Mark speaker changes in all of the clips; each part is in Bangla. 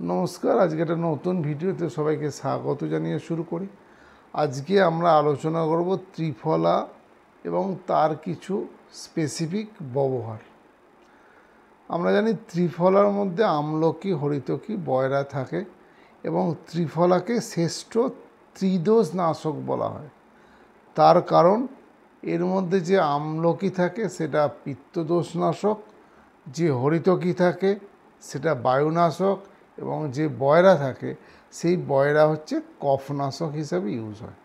Speaker 1: নমস্কার। আজকে একটা নতুন ভিডিওতে সবাইকে স্বাগত জানিয়ে শুরু করি। আজকে আমরা আলোচনা করব ত্রিফলা এবং তার কিছু স্পেসিফিক ব্যবহার। আমরা জানি ত্রিফলার মধ্যে আমলকি, হরিতকি, বয়রা থাকে এবং ত্রিফলাকে শ্রেষ্ঠ ত্রিদোষ নাশক বলা হয়। তার কারণ এর মধ্যে যে আমলকি থাকে সেটা পিত্তদোষ নাশক, যে হরিতকি থাকে সেটা বায়ুনাশক এবং যে বয়রা থাকে সেই বয়রা হচ্ছে কফনাশক হিসাবে ইউজ হয়।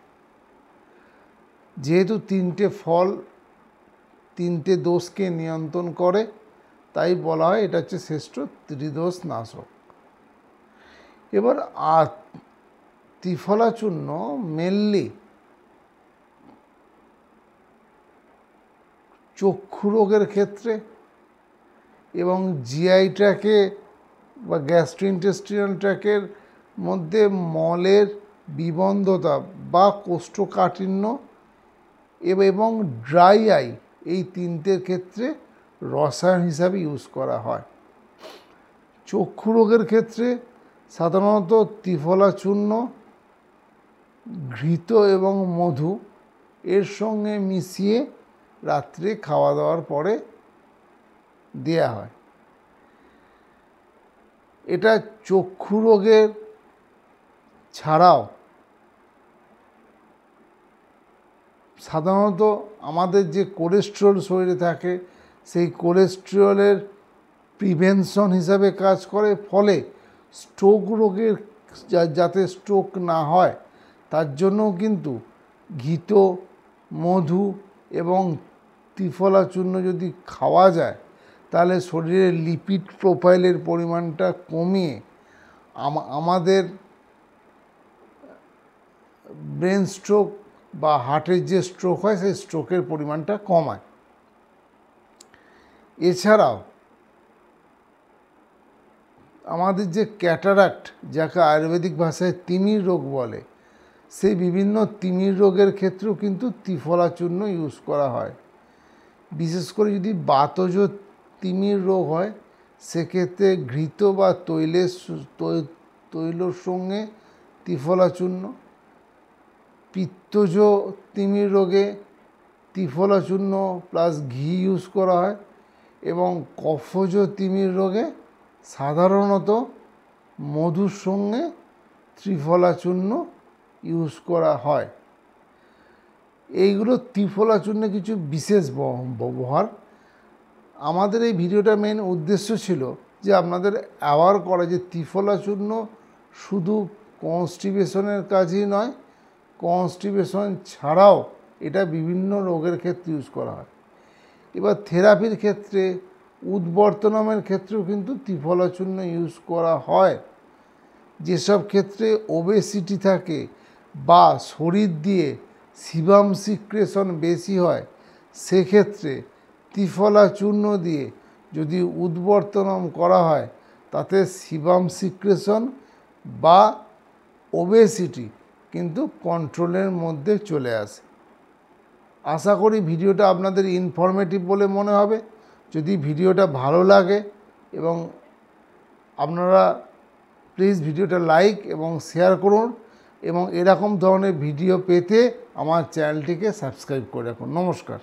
Speaker 1: যেহেতু তিনটে ফল তিনটে দোষকে নিয়ন্ত্রণ করে তাই বলা হয় এটা হচ্ছে শ্রেষ্ঠ ত্রিদোষ নাশক। এবার ত্রিফলা চূর্ণ মেনলি চক্ষু রোগের ক্ষেত্রে এবং জিআই ট্র্যাকে বা গ্যাস্ট্রোইন্টেস্টিনাল ট্র্যাকের মধ্যে মলের বিবন্ধতা বা কোষ্ঠকাঠিন্য এবং ড্রাই আই এই তিনটের ক্ষেত্রে রসায়ন হিসাবে ইউজ করা হয়। চক্ষু রোগের ক্ষেত্রে সাধারণত ত্রিফলা চূর্ণ ঘৃত এবং মধু এর সঙ্গে মিশিয়ে রাত্রে খাওয়া দাওয়ার পরে দেয়া হয়। এটা চক্ষু রোগের ছাড়াও সাধারণত আমাদের যে কোলেস্টেরল শরীরে থাকে সেই কোলেস্টেরলের প্রিভেনশন হিসাবে কাজ করে, ফলে স্ট্রোক রোগের যাতে স্ট্রোক না হয় তার জন্যও কিন্তু ঘৃত, মধু এবং ত্রিফলা চূর্ণ যদি খাওয়া যায় তাহলে শরীরের লিপিড প্রোফাইলের পরিমাণটা কমিয়ে আমাদের ব্রেন স্ট্রোক বা হার্টের যে স্ট্রোক হয় সেই স্ট্রোকের পরিমাণটা কমায়। এছাড়াও আমাদের যে ক্যাটারাক্ট, যাকে আয়ুর্বেদিক ভাষায় তিমির রোগ বলে, সেই বিভিন্ন তিমির রোগের ক্ষেত্রেও কিন্তু ত্রিফলা চূর্ণ ইউজ করা হয়। বিশেষ করে যদি বাতজ তিমির রোগ হয় সেক্ষেত্রে ঘৃত বা তৈলর সঙ্গে ত্রিফলা চূর্ণ, পিত্তজ তিমির রোগে ত্রিফলা চূর্ণ প্লাস ঘি ইউজ করা হয় এবং কফজ তিমির রোগে সাধারণত মধুর সঙ্গে ত্রিফলা চূর্ণ ইউজ করা হয়। এইগুলো ত্রিফলা চূর্ণের কিছু বিশেষ ব্যবহার। আমাদের এই ভিডিওটা মেন উদ্দেশ্য ছিল যে আপনাদের অ্যাওয়ার করা যে ত্রিফলা চূর্ণ শুধু কনস্টিপেশনের কাজই নয়, কনস্টিপেশন ছাড়াও এটা বিভিন্ন রোগের ক্ষেত্রে ইউজ করা হয়। এবার থেরাপির ক্ষেত্রে, উদ্বর্তনমের ক্ষেত্রেও কিন্তু ত্রিফলা চূর্ণ ইউজ করা হয়। যেসব ক্ষেত্রে ওবেসিটি থাকে বা শরীর দিয়ে সিবাম সিক্রেশন বেশি হয় সেক্ষেত্রে ত্রিফলা চূর্ণ দিয়ে যদি উদ্বর্তনম করা হয় তাতে সিবাম সিক্রেশন বা ওবেসিটি কিন্তু কন্ট্রোলের মধ্যে চলে আসে। আশা করি ভিডিওটা আপনাদের ইনফরমেটিভ বলে মনে হবে। যদি ভিডিওটা ভালো লাগে এবং আপনারা প্লিজ ভিডিওটা লাইক এবং শেয়ার করুন এবং এরকম ধরনের ভিডিও পেতে আমার চ্যানেলটিকে সাবস্ক্রাইব করে রাখুন। নমস্কার।